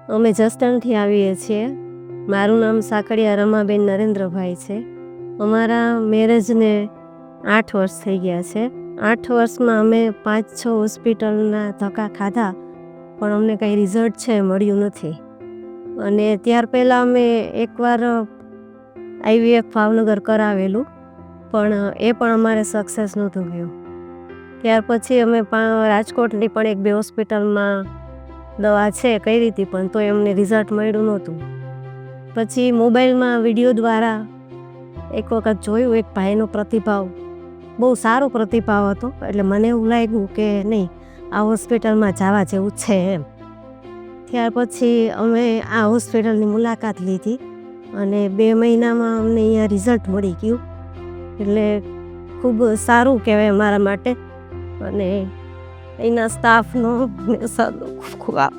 અમે જસદણથી આવીએ છીએ. મારું નામ સાકડિયા રમાબેન નરેન્દ્રભાઈ છે. અમારા મેરેજને 8 વર્ષ થઈ ગયા છે. 8 વર્ષમાં અમે 5-6 હોસ્પિટલના ધક્કા ખાધા, પણ અમને કંઈ રિઝલ્ટ છે મળ્યું નથી. અને ત્યાર પહેલાં અમે એકવાર IVF ભાવનગર કરાવેલું, પણ એ પણ અમારે સક્સેસ નહોતું ગયું. ત્યાર પછી અમે રાજકોટની પણ 1-2 હોસ્પિટલમાં દવા છે કરી હતી, પણ તો એમને રિઝલ્ટ મળ્યું નહોતું. પછી મોબાઈલમાં વિડીયો દ્વારા એક વખત જોયું, એક ભાઈનો પ્રતિભાવ, બહુ સારો પ્રતિભાવ હતો. એટલે મને એવું લાગ્યું કે નહીં, આ હોસ્પિટલમાં જવા જેવું છે એમ. ત્યાર પછી અમે આ હોસ્પિટલની મુલાકાત લીધી અને 2 મહિનામાં અમને અહીંયા રિઝલ્ટ મળી ગયું. એટલે ખૂબ સારું કહેવાય મારા માટે. અને અહીંના સ્ટાફનો ખૂબ ખૂબ આભાર.